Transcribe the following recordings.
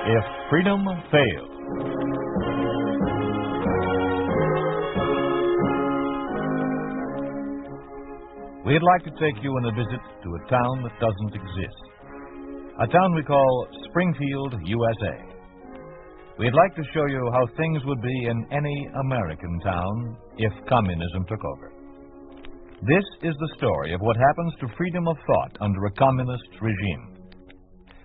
If Freedom Fails. We'd like to take you on a visit to a town that doesn't exist. A town we call Springfield, USA. We'd like to show you how things would be in any American town if communism took over. This is the story of what happens to freedom of thought under a communist regime.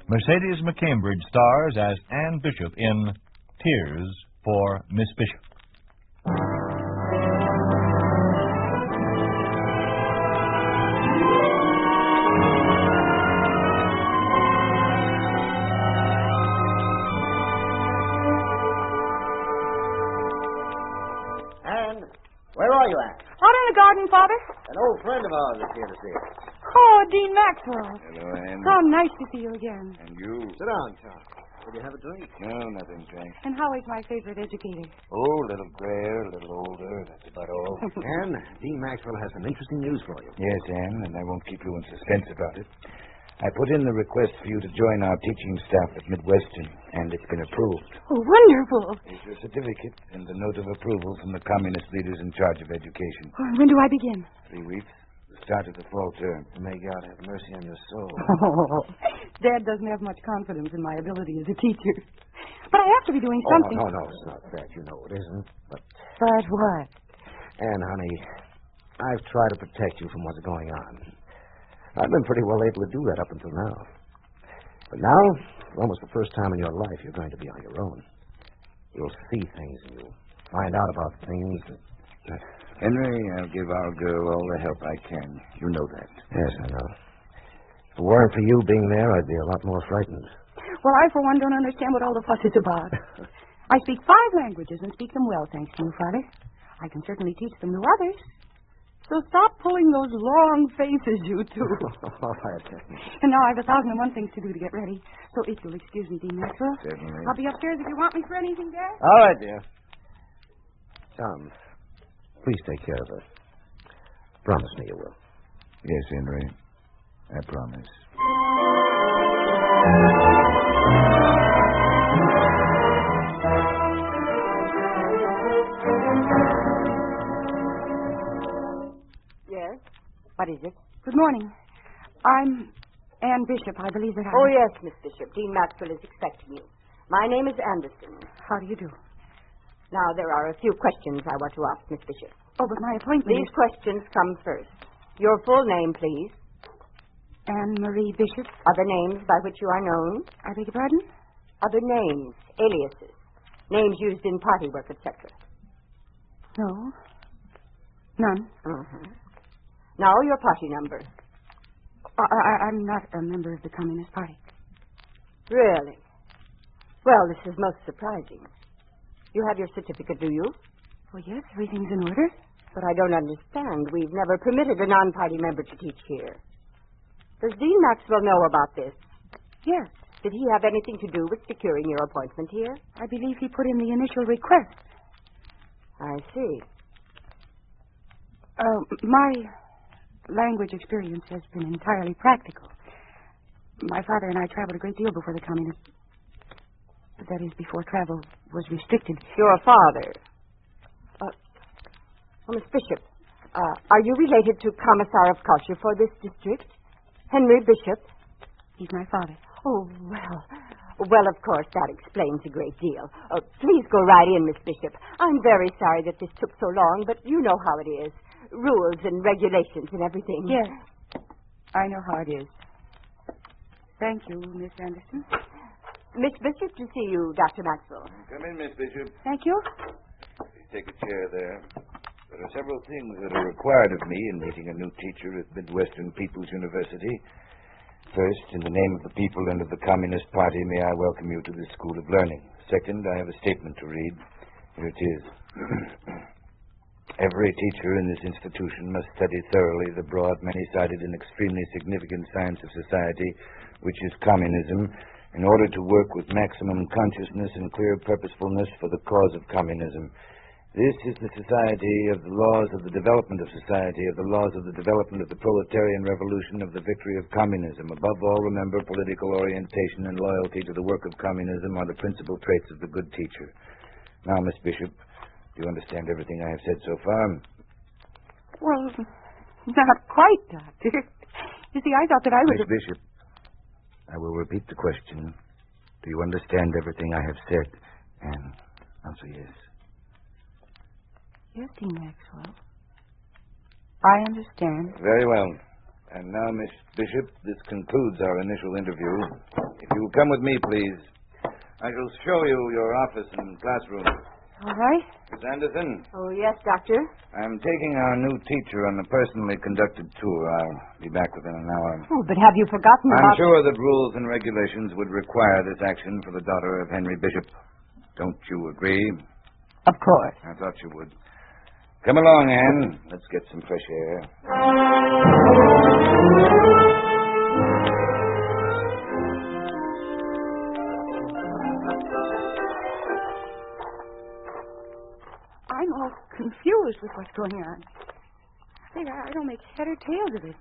Mercedes McCambridge stars as Ann Bishop in Tears for Miss Bishop. Ann, where are you at? Out in the garden, Father. An old friend of ours is here to see us. Oh, Dean Maxwell. Hello, Ann. How nice to see you again. And you? Sit down, Tom. Will you have a drink? No, nothing, thanks. And how is my favorite educator? Oh, a little grayer, a little older. That's about all. Ann, Dean Maxwell has some interesting news for you. Yes, Ann, and I won't keep you in suspense about it. I put in the request for you to join our teaching staff at Midwestern, and it's been approved. Oh, wonderful. Here's your certificate and the note of approval from the communist leaders in charge of education. Oh, when do I begin? 3 weeks. The start of the fall term. May God have mercy on your soul. Oh, Dad doesn't have much confidence in my ability as a teacher. But I have to be doing something. No, it's not that. You know it isn't. But what? Ann, honey, I've tried to protect you from what's going on. I've been pretty well able to do that up until now. But now, for almost the first time in your life, you're going to be on your own. You'll see things and you'll find out about things that... Henry, I'll give our girl all the help I can. You know that. Yes, I know. If it weren't for you being there, I'd be a lot more frightened. Well, I, for one, don't understand what all the fuss is about. I speak 5 languages and speak them well, thanks to you, Father. I can certainly teach them to others. So stop pulling those long faces, you two. All right. And now I have 1,001 things to do to get ready. So if you'll excuse me, Dean Maxwell. Certainly. I'll be upstairs if you want me for anything, Dad. All right, dear. Tom, please take care of her. Promise me you will. Yes, Henry. I promise. Yes? What is it? Good morning. I'm Ann Bishop. I believe that I... Oh, yes, Miss Bishop. Dean Maxwell is expecting you. My name is Anderson. How do you do? Now, there are a few questions I want to ask, Miss Bishop. Oh, but my appointment These questions come first. Your full name, please. Anne Marie Bishop. Other names by which you are known. I beg your pardon? Other names, aliases. Names used in party work, etc. No. None. Mm-hmm. Now, your party number. I'm not a member of the Communist Party. Really? Well, this is most surprising. You have your certificate, do you? Oh, yes, everything's in order. But I don't understand. We've never permitted a non-party member to teach here. Does Dean Maxwell know about this? Yes. Did he have anything to do with securing your appointment here? I believe he put in the initial request. I see. My language experience has been entirely practical. My father and I traveled a great deal before the communist... That is, before travel was restricted. Your father? Miss Bishop, are you related to Commissar of Culture for this district? Henry Bishop? He's my father. Oh, well. Well, of course, that explains a great deal. Please go right in, Miss Bishop. I'm very sorry that this took so long, but you know how it is. Rules and regulations and everything. Yes, I know how it is. Thank you, Miss Anderson. Miss Bishop to see you, Dr. Maxwell. Come in, Miss Bishop. Thank you. Please take a chair there. There are several things that are required of me in meeting a new teacher at Midwestern People's University. First, in the name of the people and of the Communist Party, may I welcome you to this school of learning. Second, I have a statement to read. Here it is. Every teacher in this institution must study thoroughly the broad, many-sided, and extremely significant science of society, which is communism, in order to work with maximum consciousness and clear purposefulness for the cause of communism. This is the society of the laws of the development of society, of the laws of the development of the proletarian revolution, of the victory of communism. Above all, remember, political orientation and loyalty to the work of communism are the principal traits of the good teacher. Now, Miss Bishop, do you understand everything I have said so far? Well, not quite, Doctor. You see, I thought that I would... Miss Bishop, I will repeat the question. Do you understand everything I have said? And answer yes. Yes, Dean Maxwell. I understand. Very well. And now, Miss Bishop, this concludes our initial interview. If you will come with me, please, I shall show you your office and classroom. All right. Miss Anderson? Oh, yes, Doctor. I'm taking our new teacher on a personally conducted tour. I'll be back within an hour. Oh, but have you forgotten I'm about... sure that rules and regulations would require this action for the daughter of Henry Bishop. Don't you agree? Of course. I thought you would. Come along, Anne. Let's get some fresh air. I'm all confused with what's going on. I don't make head or tails of it.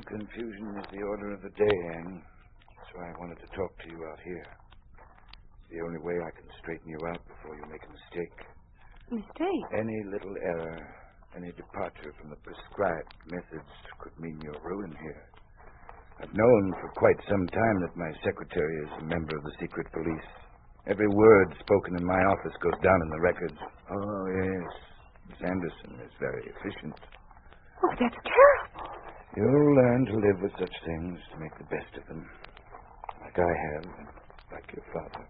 Confusion is the order of the day, Anne. That's why I wanted to talk to you out here. It's the only way I can straighten you out before you make a mistake. Mistake? Any little error, any departure from the prescribed methods could mean your ruin here. I've known for quite some time that my secretary is a member of the secret police. Every word spoken in my office goes down in the records. Oh, yes. Miss Anderson is very efficient. Oh, that's terrible. You'll learn to live with such things, to make the best of them. Like I have, and like your father.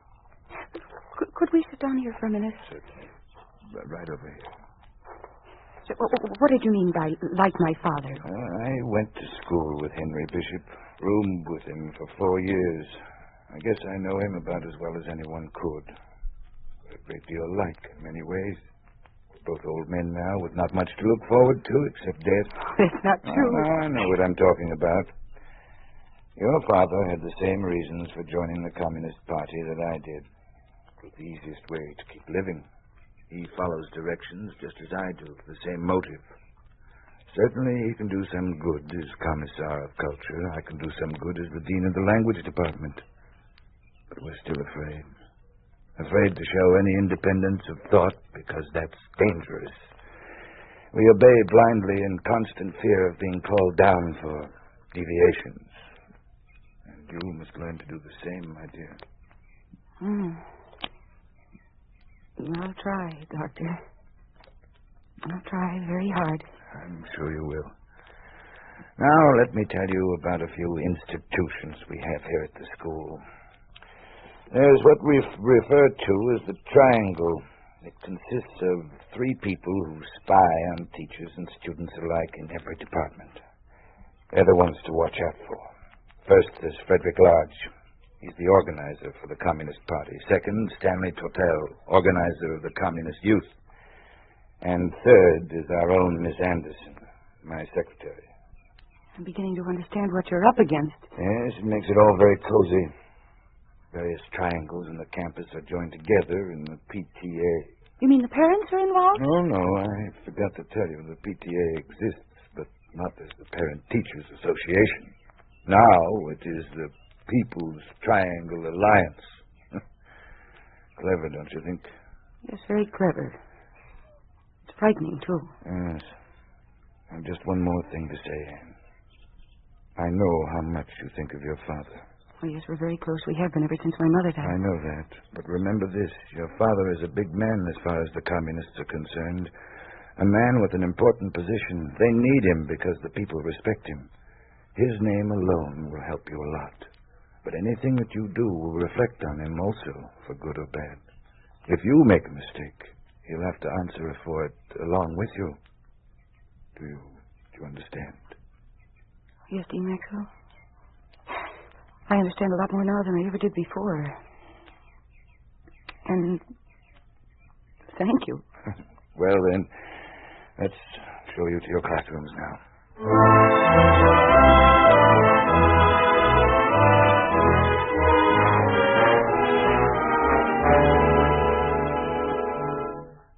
Could we sit down here for a minute? Certainly. Right over here. So, what did you mean by like my father? I went to school with Henry Bishop, roomed with him for 4 years. I guess I know him about as well as anyone could. We're a great deal alike in many ways. We're both old men now with not much to look forward to except death. That's not true. I know what I'm talking about. Your father had the same reasons for joining the Communist Party that I did. It was the easiest way to keep living. He follows directions just as I do, for the same motive. Certainly he can do some good as Commissar of Culture. I can do some good as the Dean of the Language Department. But we're still afraid. Afraid to show any independence of thought because that's dangerous. We obey blindly in constant fear of being called down for deviations. And you must learn to do the same, my dear. I'll try, Doctor. I'll try very hard. I'm sure you will. Now, let me tell you about a few institutions we have here at the school. There's what we refer to as the triangle. It consists of 3 people who spy on teachers and students alike in every department. They're the ones to watch out for. First, there's Frederick Lodge. He's the organizer for the Communist Party. Second, Stanley Tortel, organizer of the Communist Youth. And third is our own Miss Anderson, my secretary. I'm beginning to understand what you're up against. Yes, it makes it all very cozy. Various triangles in the campus are joined together in the PTA. You mean the parents are involved? No, I forgot to tell you. The PTA exists, but not as the Parent Teachers Association. Now it is the People's Triangle Alliance. Clever, don't you think? Yes, very clever. It's frightening, too. Yes. And just one more thing to say, Anne. I know how much you think of your father. Oh, yes, we're very close. We have been ever since my mother died. I know that. But remember this. Your father is a big man as far as the communists are concerned. A man with an important position. They need him because the people respect him. His name alone will help you a lot. But anything that you do will reflect on him also, for good or bad. If you make a mistake, he'll have to answer for it along with you. Do you understand? Yes, Dean Maxwell. I understand a lot more now than I ever did before. And thank you. Well, then, let's show you to your classrooms now.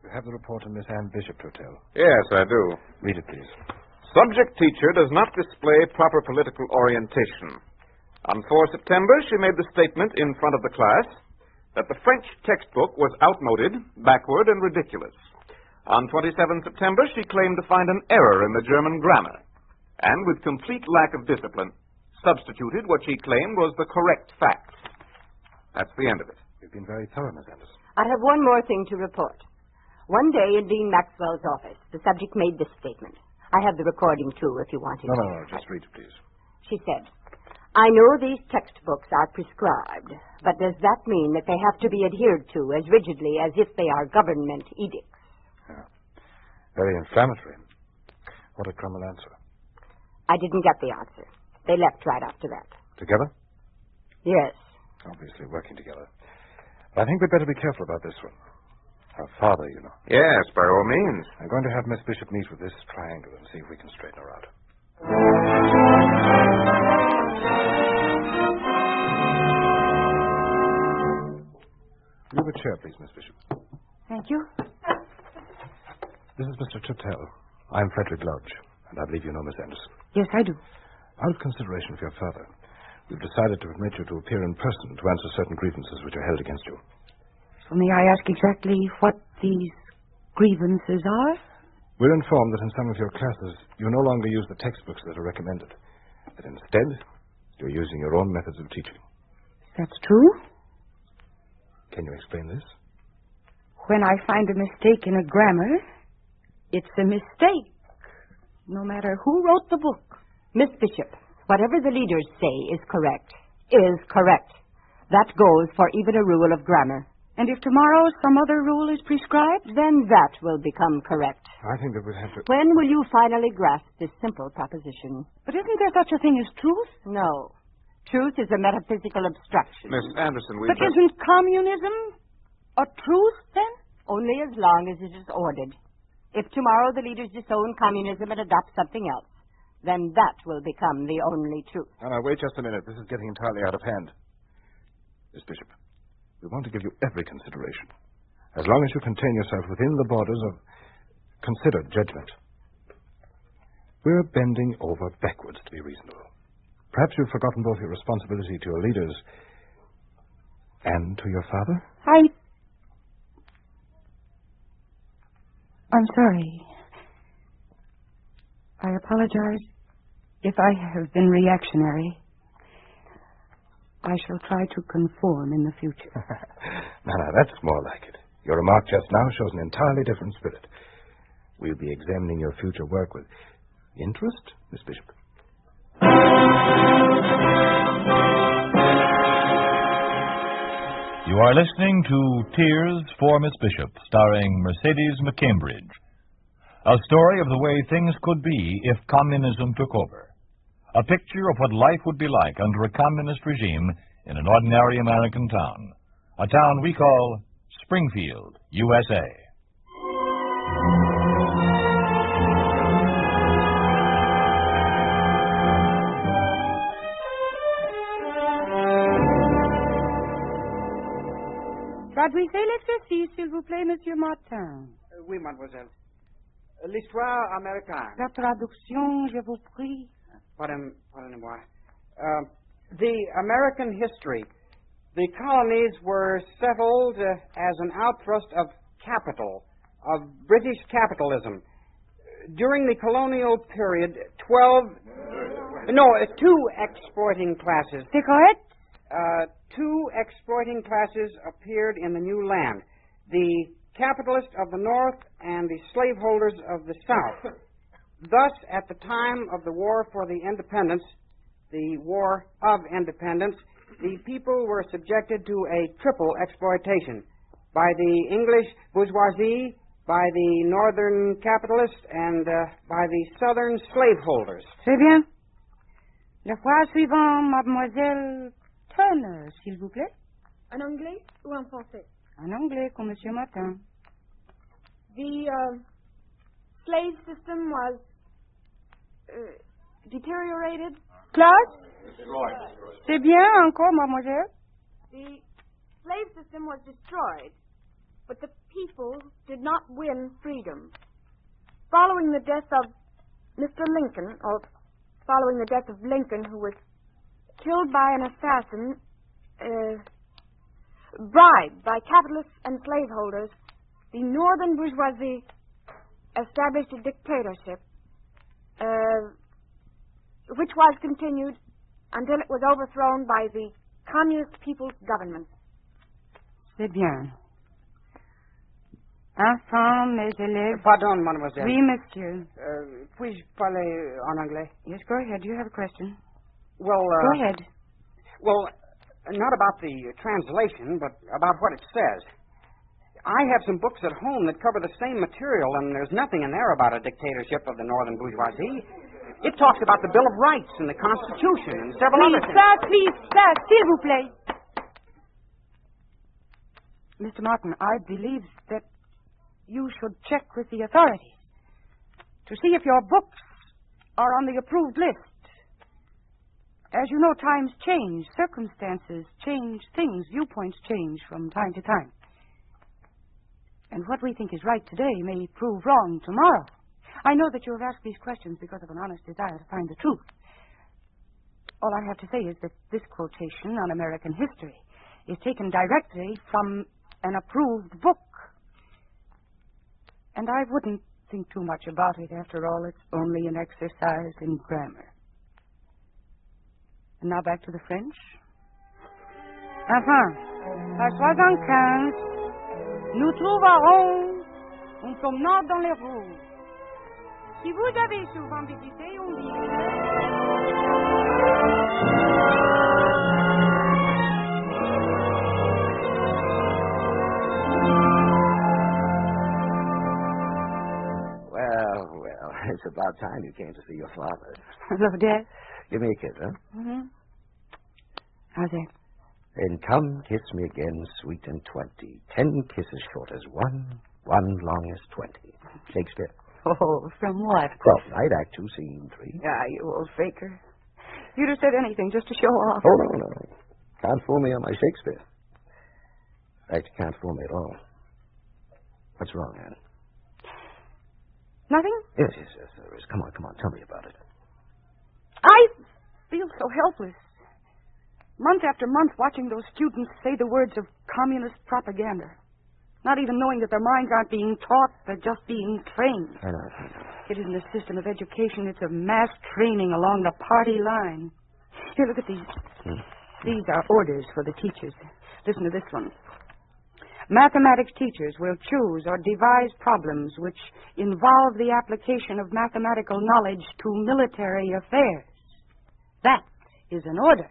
You have the report of Miss Miss Ann Bishop to tell. Yes, I do. Read it, please. Subject teacher does not display proper political orientation. On 4 September, she made the statement in front of the class that the French textbook was outmoded, backward, and ridiculous. On 27 September, she claimed to find an error in the German grammar, and with complete lack of discipline, substituted what she claimed was the correct facts. That's the end of it. You've been very thorough, Miss Anderson. I have one more thing to report. One day in Dean Maxwell's office, the subject made this statement. I have the recording, too, if you want it. No, just read it, please. She said, I know these textbooks are prescribed, but does that mean that they have to be adhered to as rigidly as if they are government edicts? Yeah. Very inflammatory. What a criminal answer. I didn't get the answer. They left right after that. Together? Yes. Obviously working together. But I think we'd better be careful about this one. Her father, you know. Yes, by all means. I'm going to have Miss Bishop meet with this triangle and see if we can straighten her out. You have a chair, please, Miss Bishop. Thank you. This is Mr. Chittell. I'm Frederick Lodge, and I believe you know Miss Anderson. Yes, I do. Out of consideration for your father, we've decided to permit you to appear in person to answer certain grievances which are held against you. So may I ask exactly what these grievances are? We're informed that in some of your classes, you no longer use the textbooks that are recommended. That instead, you're using your own methods of teaching. That's true. Can you explain this? When I find a mistake in a grammar, it's a mistake, no matter who wrote the book. Miss Bishop, whatever the leaders say is correct. That goes for even a rule of grammar. And if tomorrow some other rule is prescribed? Then that will become correct. I think that we'd have to... When will you finally grasp this simple proposition? But isn't there such a thing as truth? No. Truth is a metaphysical abstraction. Miss Anderson, But isn't communism a truth, then? Only as long as it is ordered. If tomorrow the leaders disown communism and adopt something else, then that will become the only truth. Now, wait just a minute. This is getting entirely out of hand. Miss Bishop, we want to give you every consideration, as long as you contain yourself within the borders of considered judgment. We're bending over backwards to be reasonable. Perhaps you've forgotten both your responsibility to your leaders and to your father? I'm sorry. I apologize if I have been reactionary. I shall try to conform in the future. No, that's more like it. Your remark just now shows an entirely different spirit. We'll be examining your future work with interest, Miss Bishop. You are listening to Tears for Miss Bishop, starring Mercedes McCambridge. A story of the way things could be if communism took over. A picture of what life would be like under a communist regime in an ordinary American town. A town we call Springfield, USA. Traduisez l'exercice, s'il vous plaît, Monsieur Martin. Oui, mademoiselle. L'histoire américaine. La traduction, je vous prie. Pardonnez-moi. The American history. The colonies were settled as an outpost of capital, of British capitalism. During the colonial period, 2 exporting classes. C'est correct? 2 exporting classes appeared in the new land. The capitalists of the North and the slaveholders of the South. Thus, at the time of the War for the Independence, the War of Independence, the people were subjected to a triple exploitation by the English bourgeoisie, by the northern capitalists, and by the southern slaveholders. C'est bien. La phrase suivante, mademoiselle Turner, s'il vous plaît. En anglais ou en français? En anglais, comme Monsieur Martin. The slave system was deteriorated. Classe? C'est bien, encore, mademoiselle. The slave system was destroyed, but the people did not win freedom. Following the death of Mr. Lincoln, or following the death of Lincoln, who was killed by an assassin, bribed by capitalists and slaveholders, the northern bourgeoisie established a dictatorship, which was continued until it was overthrown by the Communist People's Government. C'est bien. Enfants, mes élèves. Pardon, mademoiselle. Oui, monsieur. Puis-je parler en anglais? Yes, go ahead. Do you have a question? Well, Go ahead. Well, not about the translation, but about what it says. I have some books at home that cover the same material, and there's nothing in there about a dictatorship of the northern bourgeoisie. It talks about the Bill of Rights and the Constitution and several other things. Please, sir, s'il vous plaît. Mr. Martin, I believe that you should check with the authorities to see if your books are on the approved list. As you know, times change, circumstances change, things, viewpoints change from time to time. And what we think is right today may prove wrong tomorrow. I know that you have asked these questions because of an honest desire to find the truth. All I have to say is that this quotation on American history is taken directly from an approved book. And I wouldn't think too much about it. After all, it's only an exercise in grammar. And now back to the French. Enfin, page 75, nous trouverons un promenade dans les rues. Si vous avez souvent visité une ville... Well, it's about time you came to see your father. Hello, Dad. Give me a kiss, huh? Mm-hmm. How's that? Then come, kiss me again, sweet and 20. 10 kisses short as one long as 20. Shakespeare. Oh, from what? 12th night, Act 2, Scene 3. Ah, you old faker. You'd have said anything just to show off. Oh, no. Can't fool me on my Shakespeare. In fact, you can't fool me at all. What's wrong, Anne? Nothing? Yes, there is. Come on, tell me about it. I feel so helpless. Month after month, watching those students say the words of communist propaganda. Not even knowing that their minds aren't being taught, they're just being trained. I know. It isn't a system of education, it's a mass training along the party line. Here, look at these. These are orders for the teachers. Listen to this one. Mathematics teachers will choose or devise problems which involve the application of mathematical knowledge to military affairs. That is an order.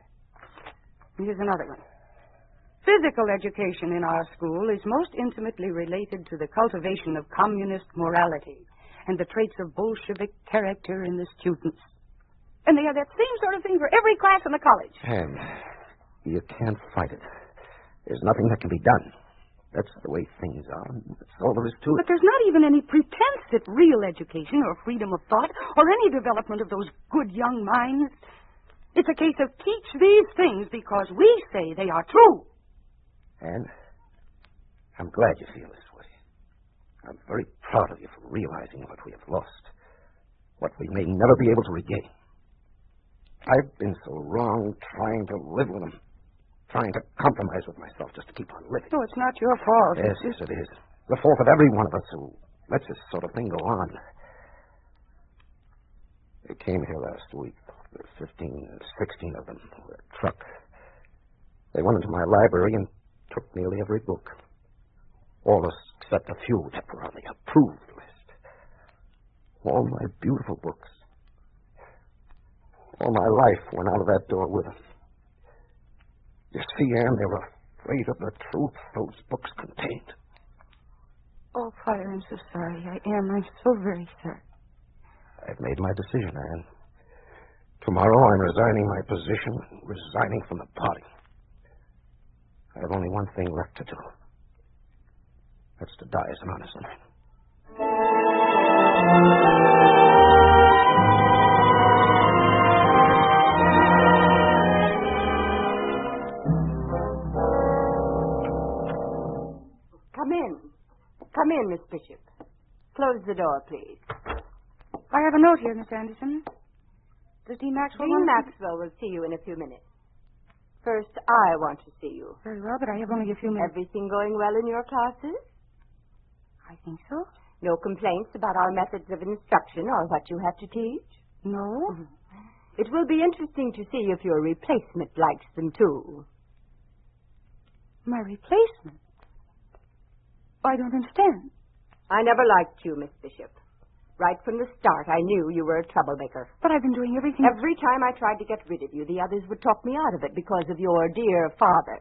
Here's another one. Physical education in our school is most intimately related to the cultivation of communist morality and the traits of Bolshevik character in the students. And they have that same sort of thing for every class in the college. And you can't fight it. There's nothing that can be done. That's the way things are. That's all there is to it. But there's not even any pretense at real education or freedom of thought or any development of those good young minds. It's a case of teach these things because we say they are true. And I'm glad you feel this way. I'm very proud of you for realizing what we have lost, what we may never be able to regain. I've been so wrong trying to live with them, trying to compromise with myself just to keep on living. No, it's not your fault. Yes, it is. The fault of every one of us who lets this sort of thing go on. They came here last week. There were 16 of them with a truck. They went into my library and took nearly every book. All except a few that were on the approved list. All my beautiful books. All my life went out of that door with them. You see, Anne, they were afraid of the truth those books contained. Oh, Father, I'm so sorry. I am. I'm so very sorry. I've made my decision, Anne. Tomorrow I'm resigning my position, resigning from the party. I have only one thing left to do. That's to die as an honest man. Come in. in, Miss Bishop. Close the door, please. I have a note here, Miss Anderson. Does Dean Maxwell Dean Maxwell will see you in a few minutes. First, I want to see you. Very well, but I have only a few minutes. Everything going well in your classes? I think so. No complaints about our methods of instruction or what you have to teach? No. It will be interesting to see if your replacement likes them, too. My replacement? I don't understand. I never liked you, Miss Bishop. Right from the start, I knew you were a troublemaker. But I've been doing everything... Every time I tried to get rid of you, the others would talk me out of it because of your dear father,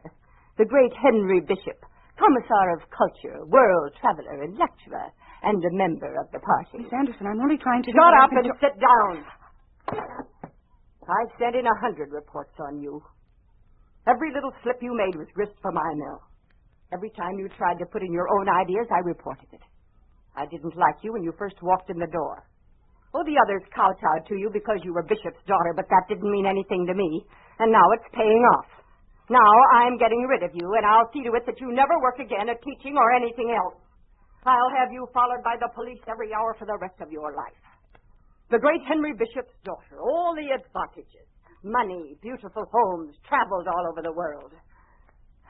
the great Henry Bishop, Commissar of Culture, world traveler and lecturer, and a member of the party. Miss Anderson, I'm only trying to... Shut up and sit down. I've sent in 100 reports on you. Every little slip you made was grist for my mill. Every time you tried to put in your own ideas, I reported it. I didn't like you when you first walked in the door. Oh, the others kowtowed to you because you were Bishop's daughter, but that didn't mean anything to me. And now it's paying off. Now I'm getting rid of you, and I'll see to it that you never work again at teaching or anything else. I'll have you followed by the police every hour for the rest of your life. The great Henry Bishop's daughter, all the advantages, money, beautiful homes, traveled all over the world.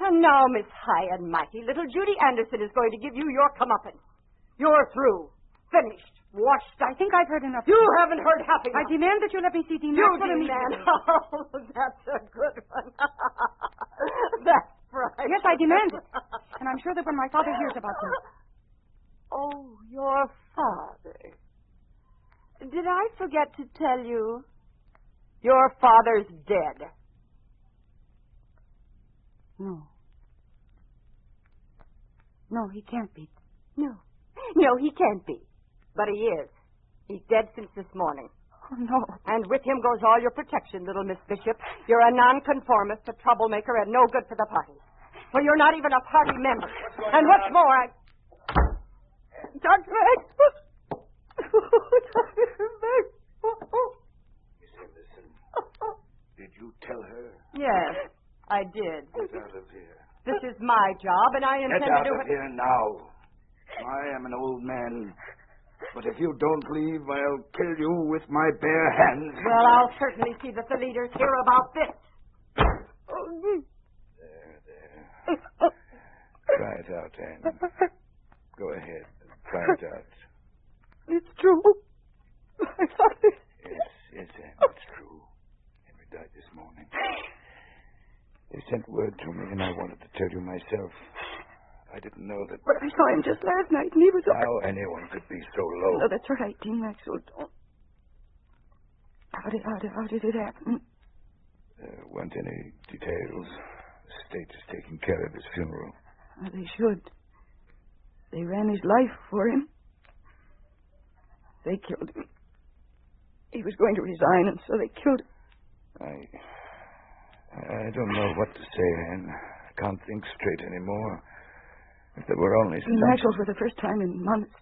And now, Miss High and Mighty, little Judy Anderson is going to give you your comeuppance. You're through. Finished. Washed. I think I've heard enough. You haven't heard half enough. I demand that you let me see Dean You Maxwell demand. immediately. Oh, that's a good one. That's right. Yes, I demand it. And I'm sure that when my father hears about this... Oh, your father. Did I forget to tell you? Your father's dead. No. No, he can't be. No. No, he can't be. But he is. He's dead since this morning. Oh, no. And with him goes all your protection, little Miss Bishop. You're a nonconformist, a troublemaker, and no good for the party. For you're not even a party member. And what's more, Dr. Maxwell! Dr. Maxwell! Miss Anderson, did you tell her? Yes, I did. Get out of here. This is my job, and I intend Get out to do of here now. I am an old man. But if you don't leave, I'll kill you with my bare hands. Well, I'll certainly see that the leaders hear about this. There. Try it out, Anne. Go ahead. Try it out. It's true. My father... Yes, Anne, it's true. Henry died this morning. They sent word to me, and I wanted to tell you myself. I didn't know that... But I saw him just last night, and he was... How anyone could be so low. No, that's right, Dean Maxwell. Don't... How did it happen? There weren't any details. The state is taking care of his funeral. Well, they should. They ran his life for him. They killed him. He was going to resign, and so they killed him. I don't know what to say, Anne. I can't think straight anymore. If there were only some... Maxwell, for the first time in months,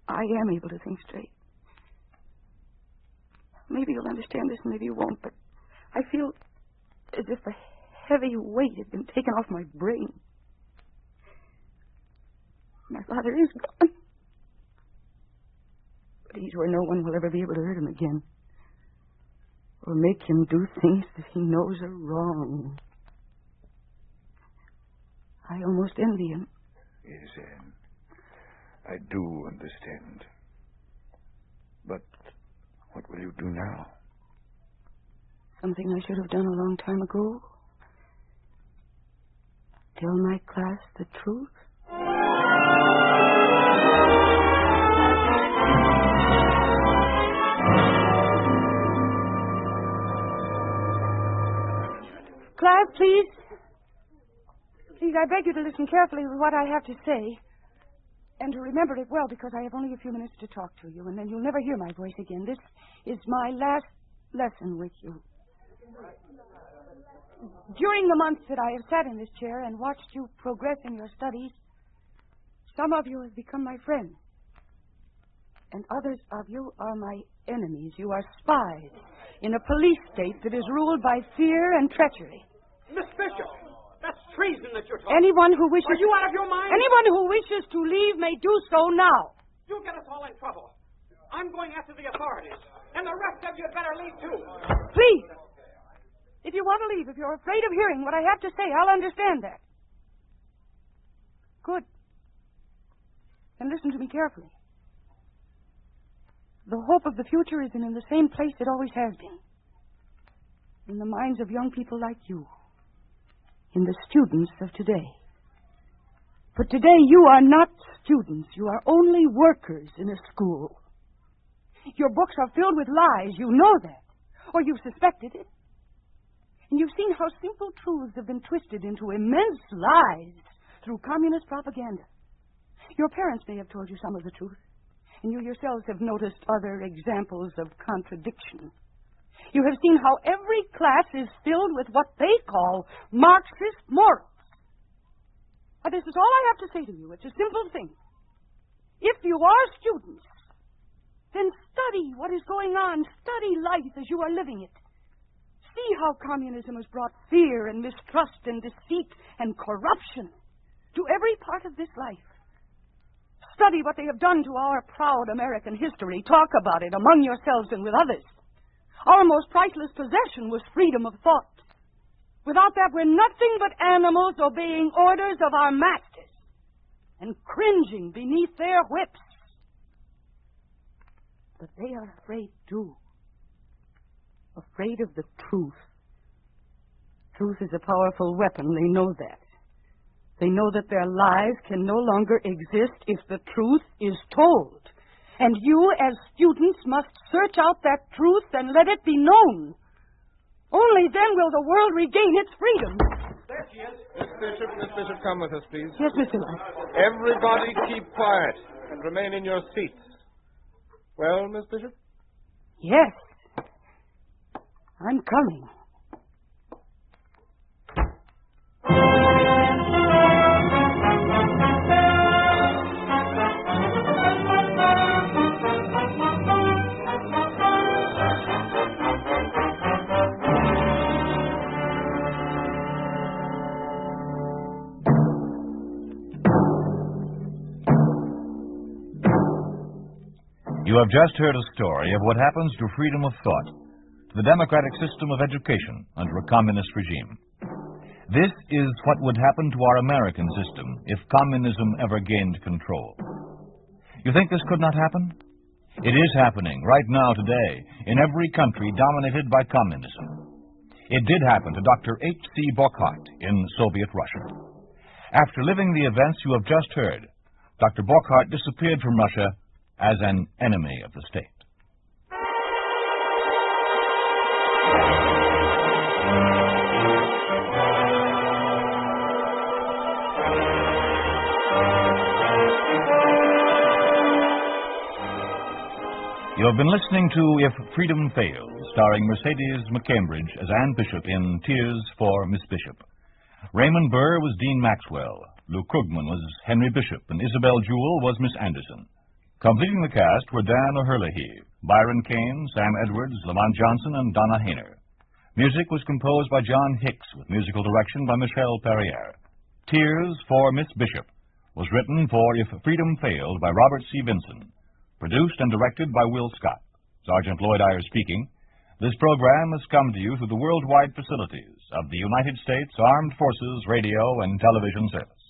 I am able to think straight. Maybe you'll understand this, maybe you won't, but I feel as if a heavy weight had been taken off my brain. My father is gone. But he's where no one will ever be able to hurt him again. Or make him do things that he knows are wrong. I almost envy him. Yes, Anne. I do understand. But what will you do now? Something I should have done a long time ago. Tell my class the truth. Class, please. Please, I beg you to listen carefully to what I have to say. And to remember it well, because I have only a few minutes to talk to you, and then you'll never hear my voice again. This is my last lesson with you. During the months that I have sat in this chair and watched you progress in your studies, some of you have become my friends. And others of you are my enemies. You are spies in a police state that is ruled by fear and treachery. Miss Bishop, that's treason that you're talking. Anyone who wishes... Are you out of your mind? Anyone who wishes to leave may do so now. You'll get us all in trouble. I'm going after the authorities. And the rest of you had better leave, too. Please. If you want to leave, if you're afraid of hearing what I have to say, I'll understand that. Good. Then listen to me carefully. The hope of the future is in the same place it always has been. In the minds of young people like you. In the students of today. But today you are not students. You are only workers in a school. Your books are filled with lies. You know that. Or you've suspected it. And you've seen how simple truths have been twisted into immense lies through communist propaganda. Your parents may have told you some of the truth. And you yourselves have noticed other examples of contradiction. You have seen how every class is filled with what they call Marxist morals. But this is all I have to say to you. It's a simple thing. If you are students, then study what is going on. Study life as you are living it. See how communism has brought fear and mistrust and deceit and corruption to every part of this life. Study what they have done to our proud American history. Talk about it among yourselves and with others. Our most priceless possession was freedom of thought. Without that, we're nothing but animals obeying orders of our masters and cringing beneath their whips. But they are afraid, too. Afraid of the truth. Truth is a powerful weapon. They know that. They know that their lives can no longer exist if the truth is told. And you, as students, must search out that truth and let it be known. Only then will the world regain its freedom. There she is. Miss Bishop, come with us, please. Yes, Mr. Knight. Everybody keep quiet and remain in your seats. Well, Miss Bishop? Yes. I'm coming. You have just heard a story of what happens to freedom of thought, to the democratic system of education under a communist regime. This is what would happen to our American system if communism ever gained control. You think this could not happen? It is happening right now today in every country dominated by communism. It did happen to Dr. H.C. Burckhardt in Soviet Russia. After living the events you have just heard, Dr. Burckhardt disappeared from Russia as an enemy of the state. You have been listening to If Freedom Fails, starring Mercedes McCambridge as Anne Bishop in Tears for Miss Bishop. Raymond Burr was Dean Maxwell, Lou Krugman was Henry Bishop, and Isabel Jewell was Miss Anderson. Completing the cast were Dan O'Herlihy, Byron Kane, Sam Edwards, Lamont Johnson, and Donna Hayner. Music was composed by John Hicks, with musical direction by Michelle Perrier. Tears for Miss Bishop was written for If Freedom Failed by Robert C. Vinson. Produced and directed by Will Scott. Sergeant Lloyd Ayers speaking. This program has come to you through the worldwide facilities of the United States Armed Forces Radio and Television Service.